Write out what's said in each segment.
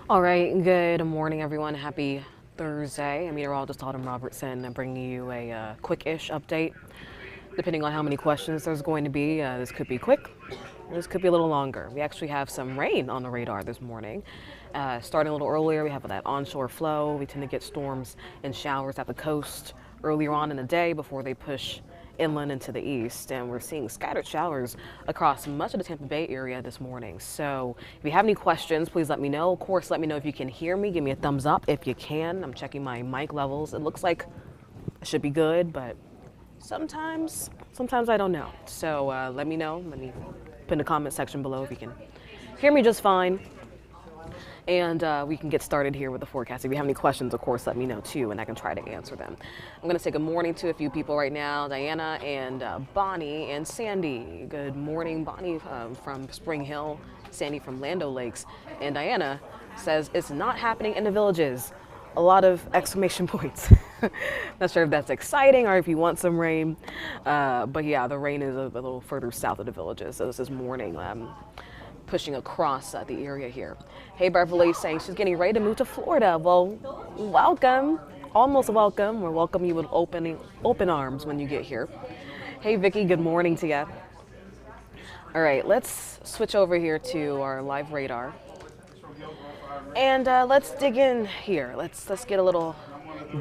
All right, good morning, everyone. Happy Thursday. I'm Meteorologist Robertson, bringing you a quick-ish update. Depending on how many questions there's going to be, this could be quick, this could be a little longer. We actually have some rain on the radar this morning. Starting a little earlier, we have that onshore flow. We tend to get storms and showers at the coast earlier on in the day before they push inland into the east, and we're seeing scattered showers across much of the Tampa Bay area this morning. So if you have any questions, please let me know. Of course, let me know if you can hear me. Give me a thumbs up if you can. I'm checking my mic levels. It looks like it should be good, but sometimes I don't know. So let me know. Let me put in the comment section below if you can hear me just fine. And we can get started here with the forecast. If you have any questions, of course, let me know too, and I can try to answer them. I'm going to say good morning to a few people right now, Diana and Bonnie and Sandy. Good morning, Bonnie from Spring Hill, Sandy from Land O'Lakes, and Diana says it's not happening in the villages. A lot of exclamation points. Not sure if that's exciting or if you want some rain, but yeah, the rain is a little further south of the villages. So this is morning. Pushing across the area here. Hey, Beverly saying she's getting ready to move to Florida. Well, welcome, almost welcome. We'll welcome you with open arms when you get here. Hey, Vicky, good morning to you. All right, let's switch over here to our live radar, and let's dig in here. Let's get a little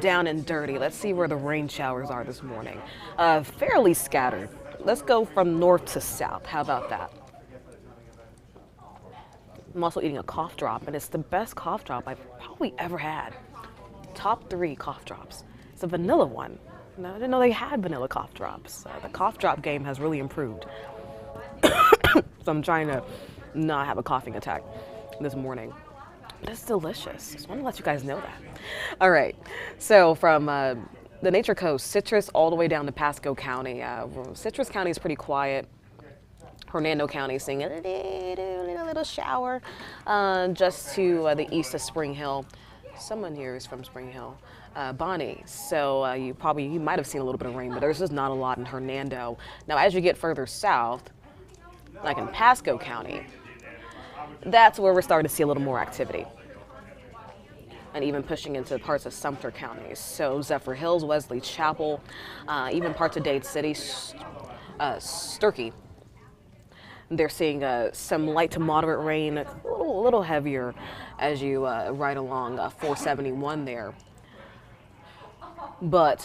down and dirty. Let's see where the rain showers are this morning. Fairly scattered. Let's go from north to south. How about that? I'm also eating a cough drop, and it's the best cough drop I've probably ever had. Top 3 cough drops. It's a vanilla one. No, I didn't know they had vanilla cough drops. The cough drop game has really improved. So I'm trying to not have a coughing attack this morning. But it's delicious. Just want to let you guys know that. All right. So from the Nature Coast, Citrus all the way down to Pasco County. Citrus County is pretty quiet. Hernando County seeing a little shower just to the east of Spring Hill. Someone here is from Spring Hill. Bonnie, so you might have seen a little bit of rain, but there's just not a lot in Hernando. Now, as you get further south, like in Pasco County, that's where we're starting to see a little more activity. And even pushing into parts of Sumter County. So Zephyr Hills, Wesley Chapel, even parts of Dade City, Sturkey. They're seeing some light to moderate rain, a little heavier as you ride along 471 there. But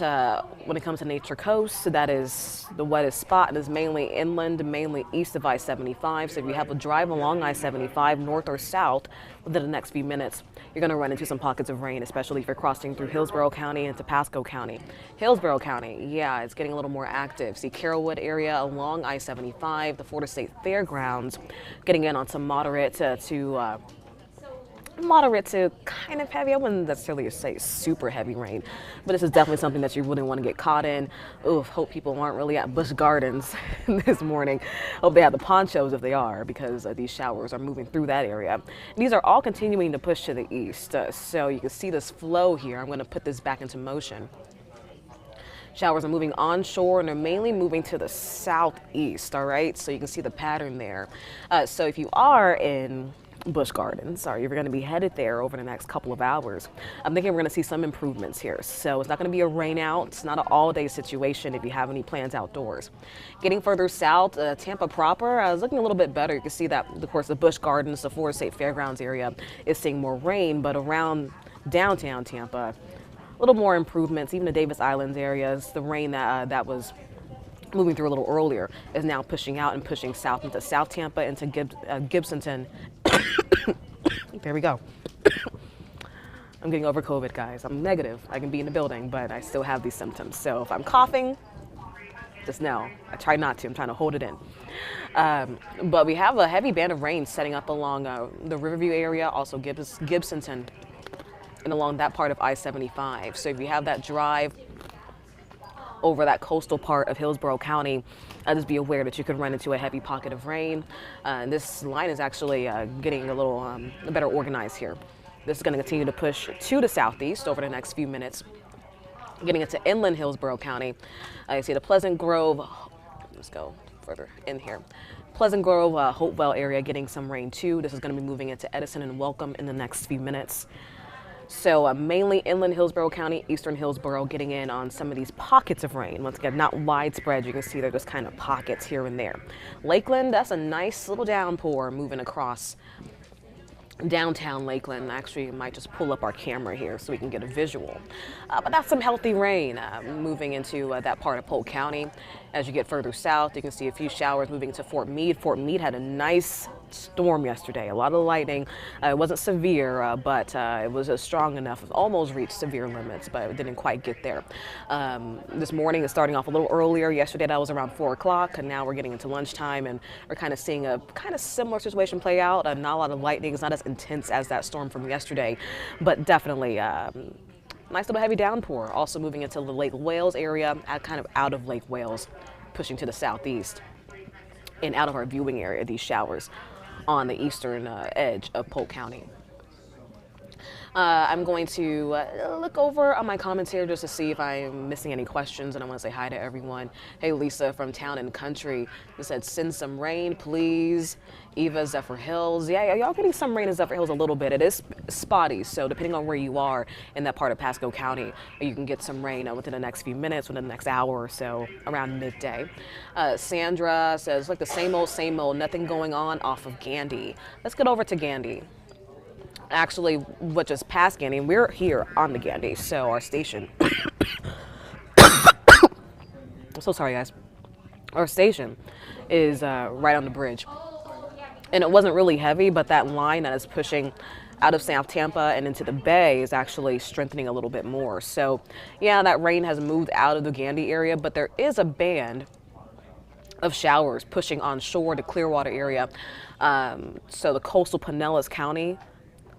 when it comes to Nature Coast, that is the wettest spot. It is mainly inland, mainly east of I-75. So if you have a drive along I-75, north or south, within the next few minutes, you're going to run into some pockets of rain, especially if you're crossing through Hillsborough County into Pasco County. Hillsborough County, yeah, it's getting a little more active. See Carrollwood area along I-75, the Florida State Fairgrounds, getting in on some moderate to kind of heavy. I wouldn't necessarily say super heavy rain, but this is definitely something that you wouldn't want to get caught in. Oof, hope people aren't really at Busch Gardens this morning. Hope they have the ponchos if they are, because these showers are moving through that area. And these are all continuing to push to the east, so you can see this flow here. I'm going to put this back into motion. Showers are moving onshore, and they're mainly moving to the southeast, all right? So you can see the pattern there. So if you are in Busch Gardens, or you're going to be headed there over the next couple of hours, I'm thinking we're going to see some improvements here. So it's not going to be a rain out. It's not an all-day situation if you have any plans outdoors. Getting further south, Tampa proper is looking a little bit better. You can see that, of course, the Busch Gardens, the Florida State Fairgrounds area is seeing more rain, but around downtown Tampa, a little more improvements. Even the Davis Islands areas, the rain that was moving through a little earlier is now pushing out and pushing south into South Tampa, into Gibsonton. There we go. I'm getting over COVID, guys. I'm negative. I can be in the building, but I still have these symptoms. So if I'm coughing, just know. I try not to. I'm trying to hold it in. But we have a heavy band of rain setting up along the Riverview area, also Gibsonton, and along that part of I-75. So if you have that drive over that coastal part of Hillsborough County, just be aware that you could run into a heavy pocket of rain. And this line is actually getting a little better organized here. This is going to continue to push to the southeast over the next few minutes, getting into inland Hillsborough County. You see the Pleasant Grove. Let's go further in here. Pleasant Grove, Hopewell area getting some rain too. This is going to be moving into Edison and Welcome in the next few minutes. So mainly inland Hillsborough County, eastern Hillsborough getting in on some of these pockets of rain. Once again, not widespread. You can see they're just kind of pockets here and there. Lakeland, that's a nice little downpour moving across downtown Lakeland. Actually, might just pull up our camera here so we can get a visual. But that's some healthy rain moving into that part of Polk County. As you get further south, you can see a few showers moving to Fort Meade. Fort Meade had a nice storm yesterday. A lot of lightning. It wasn't severe, but it was strong enough. It almost reached severe limits, but it didn't quite get there. This morning is starting off a little earlier. Yesterday that was around 4 o'clock, and now we're getting into lunchtime, and we're kind of seeing a kind of similar situation play out. Not a lot of lightning. It's not as intense as that storm from yesterday, but definitely nice little heavy downpour. Also moving into the Lake Wales area, kind of out of Lake Wales, pushing to the southeast and out of our viewing area, these showers on the eastern edge of Polk County. I'm going to look over on my comments here just to see if I'm missing any questions, and I want to say hi to everyone. Hey, Lisa from Town and Country, who said, send some rain, please. Eva, Zephyr Hills. Yeah, y'all getting some rain in Zephyr Hills a little bit. It is spotty, so depending on where you are in that part of Pasco County, you can get some rain within the next few minutes, within the next hour or so, around midday. Sandra says, like the same old, nothing going on off of Gandy. Let's get over to Gandy. Actually, which is past Gandy, and we're here on the Gandy, so our station. I'm so sorry, guys. Our station is right on the bridge. And it wasn't really heavy, but that line that is pushing out of South Tampa and into the bay is actually strengthening a little bit more. So, yeah, that rain has moved out of the Gandy area, but there is a band of showers pushing onshore to Clearwater area. So the coastal Pinellas County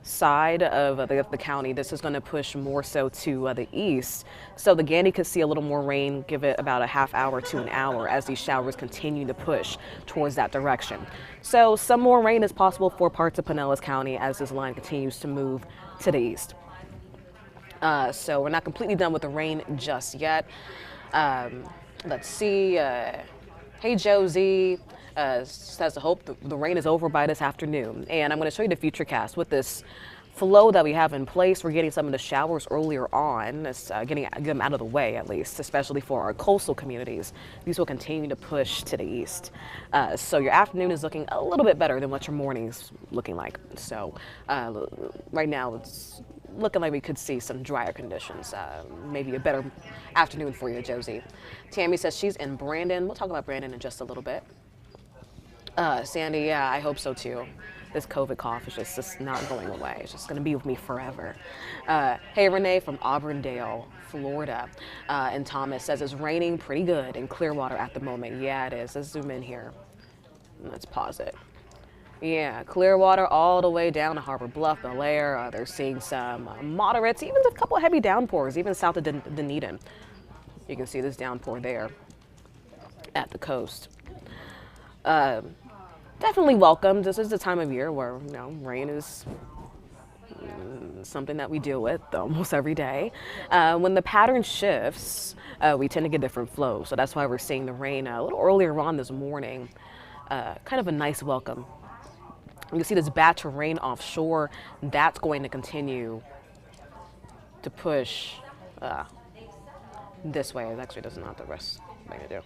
side of the county, this is going to push more so to the east. So the Gandy could see a little more rain, give it about a half hour to an hour as these showers continue to push towards that direction. So some more rain is possible for parts of Pinellas County as this line continues to move to the east. So we're not completely done with the rain just yet. Let's see. Hey, Josie. Says to hope the rain is over by this afternoon. And I'm going to show you the Futurecast. With this flow that we have in place, we're getting some of the showers earlier on. It's getting them out of the way, at least, especially for our coastal communities. These will continue to push to the east. So your afternoon is looking a little bit better than what your morning's looking like. So right now it's looking like we could see some drier conditions. Maybe a better afternoon for you, Josie. Tammy says she's in Brandon. We'll talk about Brandon in just a little bit. Sandy, yeah, I hope so too. This COVID cough is just not going away. It's just going to be with me forever. Hey, Renee from Auburndale, Florida. And Thomas says it's raining pretty good in Clearwater at the moment. Yeah, it is. Let's zoom in here. Let's pause it. Yeah, Clearwater all the way down to Harbor Bluff, Bel Air. They're seeing some moderates, even a couple of heavy downpours, even south of Dunedin. You can see this downpour there at the coast. Definitely welcome. This is the time of year where, you know, rain is something that we deal with almost every day. When the pattern shifts, we tend to get different flows. So that's why we're seeing the rain a little earlier on this morning. Kind of a nice welcome. You can see this batch of rain offshore. That's going to continue to push this way. It actually does not the rest thing to do.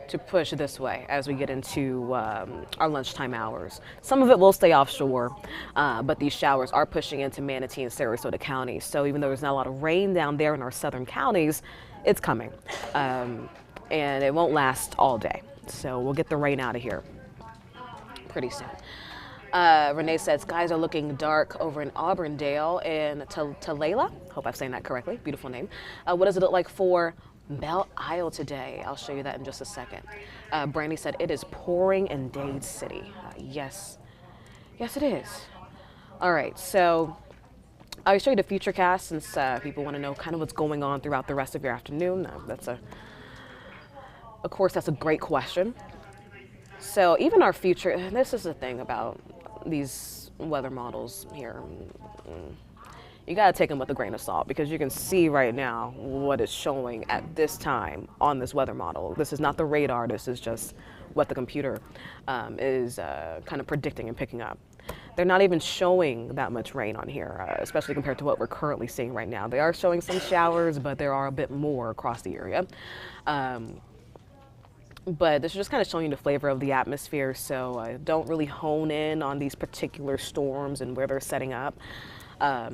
To push this way as we get into our lunchtime hours. Some of it will stay offshore, but these showers are pushing into Manatee and Sarasota counties. So even though there's not a lot of rain down there in our southern counties, it's coming. And it won't last all day. So we'll get the rain out of here pretty soon. Renee said skies are looking dark over in Auburndale and Talayla. Hope I'm saying that correctly. Beautiful name. What does it look like for Belle Isle today? I'll show you that in just a second. Brandy said it is pouring in Dade City. Yes. Yes, it is. All right, so I'll show you the Futurecast since people want to know kind of what's going on throughout the rest of your afternoon. Of course, that's a great question. So even our future, this is the thing about these weather models here. you got to take them with a grain of salt, because you can see right now what it's showing at this time on this weather model. This is not the radar, this is just what the computer is kind of predicting and picking up. They're not even showing that much rain on here, especially compared to what we're currently seeing right now. They are showing some showers, but there are a bit more across the area. But this is just kind of showing you the flavor of the atmosphere, so don't really hone in on these particular storms and where they're setting up.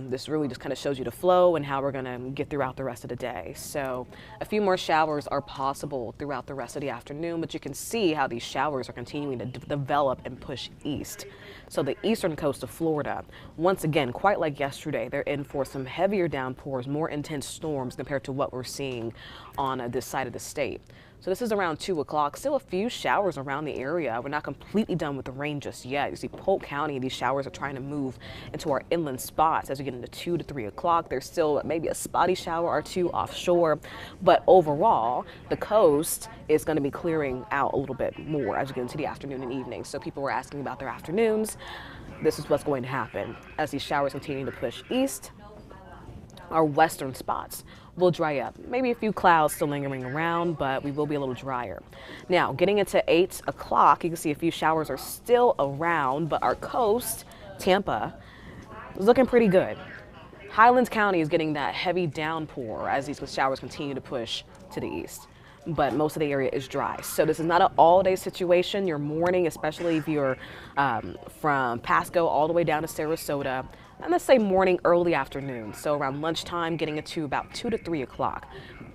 This really just kind of shows you the flow and how we're going to get throughout the rest of the day. So a few more showers are possible throughout the rest of the afternoon, but you can see how these showers are continuing to develop and push east. So the eastern coast of Florida, once again, quite like yesterday, they're in for some heavier downpours, more intense storms compared to what we're seeing on this side of the state. So this is around 2 o'clock. Still a few showers around the area. We're not completely done with the rain just yet. You see Polk County, these showers are trying to move into our inland spots as we get into 2 to 3 o'clock. There's still maybe a spotty shower or two offshore. But overall, the coast is going to be clearing out a little bit more as we get into the afternoon and evening. So people were asking about their afternoons. This is what's going to happen as these showers continue to push east. Our western spots will dry up. Maybe a few clouds still lingering around, but we will be a little drier. Now, getting into 8 o'clock, you can see a few showers are still around, but our coast, Tampa, is looking pretty good. Highlands County is getting that heavy downpour as these showers continue to push to the east. But most of the area is dry. So this is not an all-day situation. Your morning, especially if you're from Pasco all the way down to Sarasota, and let's say morning, early afternoon. So around lunchtime, getting into about 2 to 3 o'clock.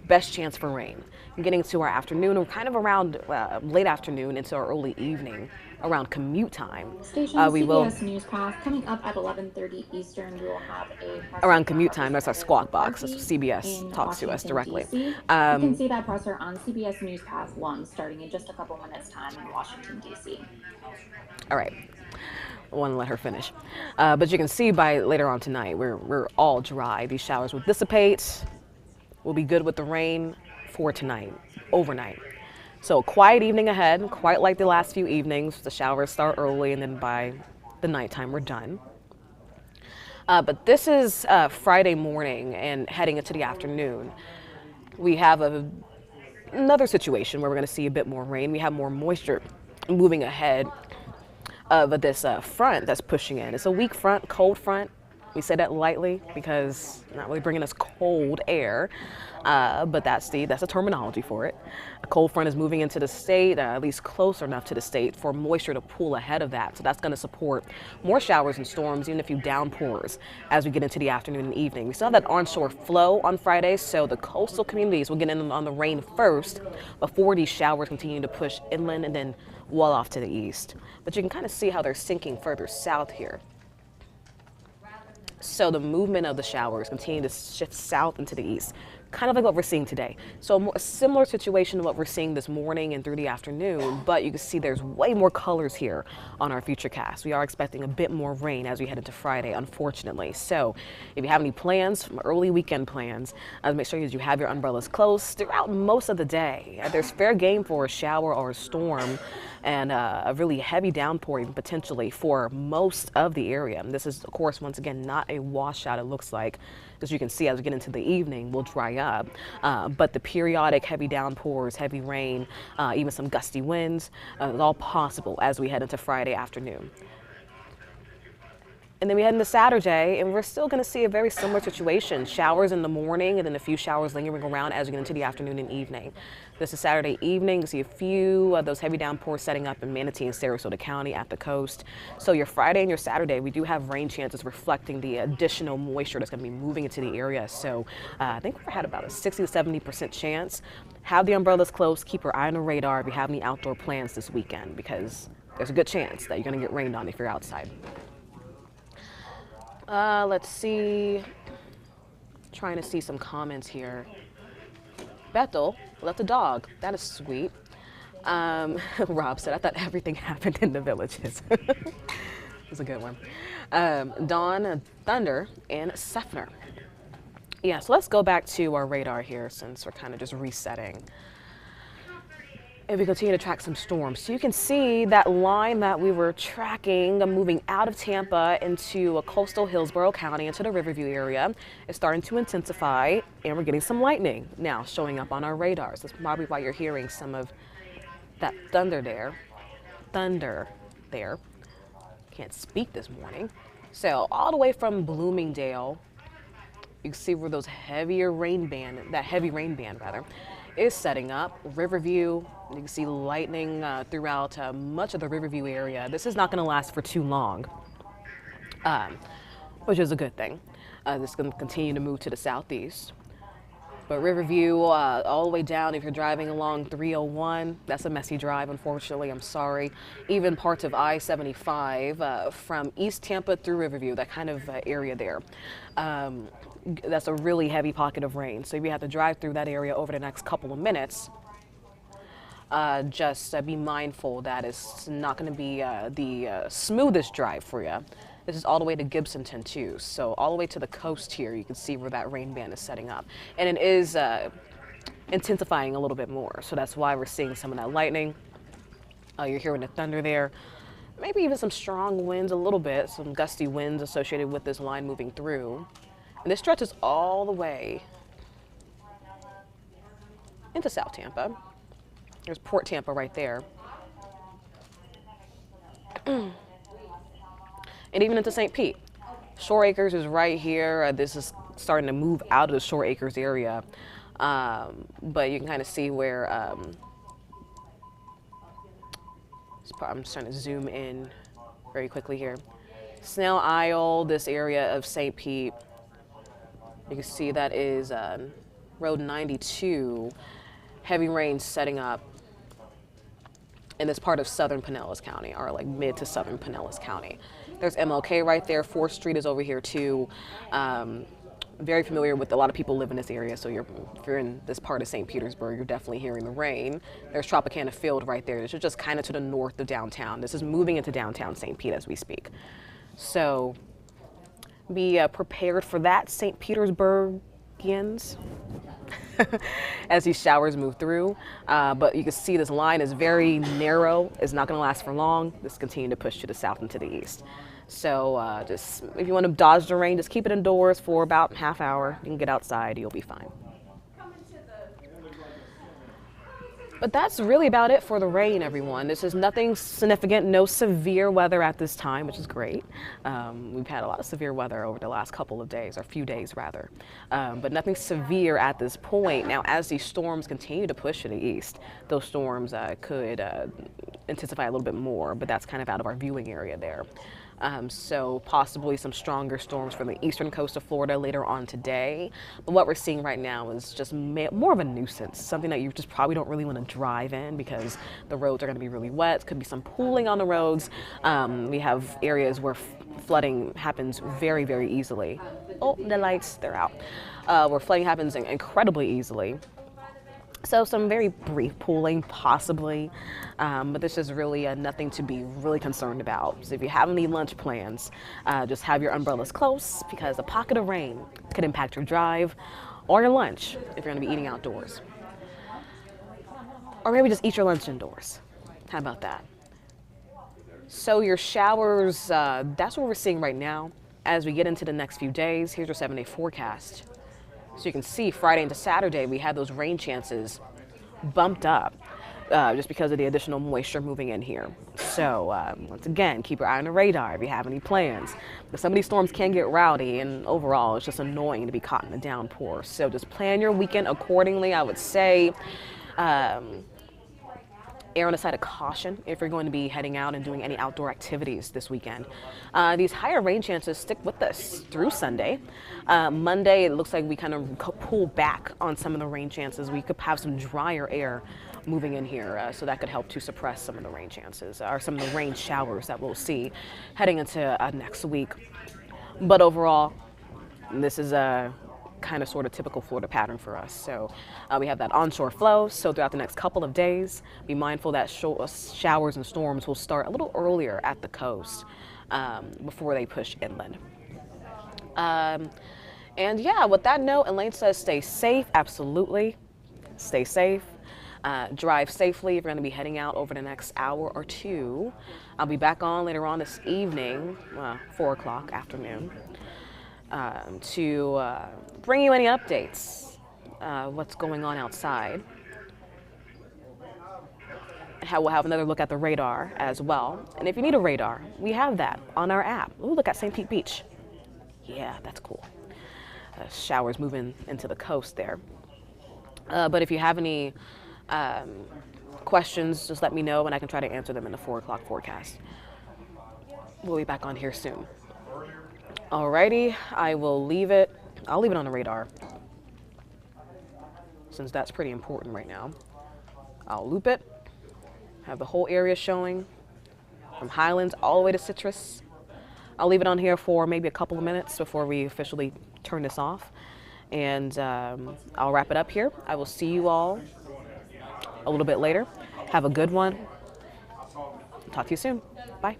Best chance for rain. And getting to our afternoon, or kind of around late afternoon into our early evening, around commute time. Station We CBS will Newscast coming up at 11:30 Eastern. We will have a around commute time. That's our squawk box. That's Party CBS in talks to us Washington, directly. DC. You can see that presser on CBS Newscast 1 starting in just a couple minutes time in Washington, DC. All right. I want to let her finish. But you can see by later on tonight, we're all dry. These showers will dissipate. We'll be good with the rain for tonight, overnight. So quiet evening ahead, quite like the last few evenings. The showers start early, and then by the nighttime, we're done. But this is Friday morning and heading into the afternoon. We have another situation where we're going to see a bit more rain. We have more moisture moving ahead of this front that's pushing in. It's a weak front, cold front. We say that lightly because it's not really bringing us cold air, but that's the terminology for it. A cold front is moving into the state, at least close enough to the state for moisture to pool ahead of that. So that's going to support more showers and storms, even a few downpours as we get into the afternoon and evening. We still have that onshore flow on Friday, so the coastal communities will get in on the rain first before these showers continue to push inland and then well off to the east. But you can kind of see how they're sinking further south here. So the movement of the showers continue to shift south into the east, kind of like what we're seeing today. So a similar situation to what we're seeing this morning and through the afternoon, but you can see there's way more colors here on our Futurecast. We are expecting a bit more rain as we head into Friday, unfortunately. So if you have any plans, early weekend plans, make sure you have your umbrellas close throughout most of the day. There's fair game for a shower or a storm and a really heavy downpour even potentially for most of the area. And this is, of course, once again, not a washout, it looks like. As you can see, as we get into the evening, will dry up. But the periodic heavy downpours, heavy rain, even some gusty winds, is all possible as we head into Friday afternoon. And then we head into Saturday, and we're still going to see a very similar situation. Showers in the morning, and then a few showers lingering around as we get into the afternoon and evening. This is Saturday evening. You see a few of those heavy downpours setting up in Manatee and Sarasota County at the coast. So your Friday and your Saturday, we do have rain chances reflecting the additional moisture that's going to be moving into the area. So I think we've had about a 60 to 70% chance. Have the umbrellas close. Keep your eye on the radar if you have any outdoor plans this weekend, because there's a good chance that you're going to get rained on if you're outside. Let's see. Trying to see some comments here. Bethel left a dog. That is sweet. Rob said, I thought everything happened in the villages. That's a good one. Dawn, Thunder, and Sefner. Yeah, so let's go back to our radar here since we're kind of just resetting. And we continue to track some storms. So you can see that line that we were tracking moving out of Tampa into coastal Hillsborough County into the Riverview area is starting to intensify, and we're getting some lightning now showing up on our radars. That's probably why you're hearing some of that thunder there. Can't speak this morning. So all the way from Bloomingdale, you can see where that heavy rain band is setting up. Riverview, you can see lightning throughout much of the Riverview area. This is not going to last for too long, which is a good thing. This is going to continue to move to the southeast. But Riverview, all the way down, if you're driving along 301, that's a messy drive, unfortunately, I'm sorry. Even parts of I-75 from East Tampa through Riverview, that kind of area there. That's a really heavy pocket of rain. So if you have to drive through that area over the next couple of minutes, just be mindful that it's not going to be the smoothest drive for you. This is all the way to Gibsonton too. So all the way to the coast here, you can see where that rain band is setting up. And it is intensifying a little bit more. So that's why we're seeing some of that lightning. You're hearing the thunder there. Maybe even some strong winds a little bit, some gusty winds associated with this line moving through. And this stretches all the way into South Tampa. There's Port Tampa right there. And even into St. Pete. Shore Acres is right here. This is starting to move out of the Shore Acres area. But you can kind of see where, I'm just trying to zoom in very quickly here. Snail Isle, this area of St. Pete. You can see that is Road 92. Heavy rain setting up in this part of southern Pinellas County, or like mid to southern Pinellas County. There's MLK right there. 4th Street is over here too. Very familiar with, a lot of people live in this area, so if you're in this part of St. Petersburg, you're definitely hearing the rain. There's Tropicana Field right there. This is just kind of to the north of downtown. This is moving into downtown St. Pete as we speak. So be prepared for that, St. Petersburgians, as these showers move through. But you can see this line is very narrow. It's not going to last for long. This continue to push to the south and to the east. So just, if you want to dodge the rain, just keep it indoors for about half hour. You can get outside, you'll be fine. But that's really about it for the rain, everyone. This is nothing significant, no severe weather at this time, which is great. We've had a lot of severe weather over the last couple of days, or few days rather, but nothing severe at this point. Now, as these storms continue to push to the east, those storms could intensify a little bit more, but that's kind of out of our viewing area there. So possibly some stronger storms from the eastern coast of Florida later on today. But what we're seeing right now is just more of a nuisance, something that you just probably don't really want to drive in because the roads are going to be really wet. Could be some pooling on the roads. We have areas where flooding happens very, very easily. Oh, the lights, they're out. Where flooding happens incredibly easily. So some very brief pooling, possibly, but this is really nothing to be really concerned about. So if you have any lunch plans, just have your umbrellas close because a pocket of rain could impact your drive or your lunch if you're going to be eating outdoors. Or maybe just eat your lunch indoors. How about that? So your showers, that's what we're seeing right now. As we get into the next few days, here's your 7-day forecast. So you can see Friday into Saturday, we had those rain chances bumped up just because of the additional moisture moving in here. So once again, keep your eye on the radar if you have any plans. But some of these storms can get rowdy, and overall, it's just annoying to be caught in a downpour. So just plan your weekend accordingly, I would say. Err on the side of caution if you're going to be heading out and doing any outdoor activities this weekend. These higher rain chances stick with us through Sunday. Monday, it looks like we kind of pull back on some of the rain chances. We could have some drier air moving in here, so that could help to suppress some of the rain chances or some of the rain showers that we'll see heading into next week. But overall, this is a kind of sort of typical Florida pattern for us. So we have that onshore flow. So throughout the next couple of days, be mindful that showers and storms will start a little earlier at the coast before they push inland. And yeah, with that note, Elaine says stay safe. Absolutely. Stay safe. Drive safely if you're going to be heading out over the next hour or two. I'll be back on later on this evening, 4 o'clock afternoon, to bring you any updates, what's going on outside. We'll have another look at the radar as well. And if you need a radar, we have that on our app. Ooh, look at St. Pete Beach. Yeah, that's cool. Showers moving into the coast there. But if you have any questions, just let me know and I can try to answer them in the 4 o'clock forecast. We'll be back on here soon. Alrighty, I'll leave it on the radar, since that's pretty important right now. I'll loop it, have the whole area showing, from Highlands all the way to Citrus. I'll leave it on here for maybe a couple of minutes before we officially turn this off. And I'll wrap it up here. I will see you all a little bit later. Have a good one. Talk to you soon. Bye.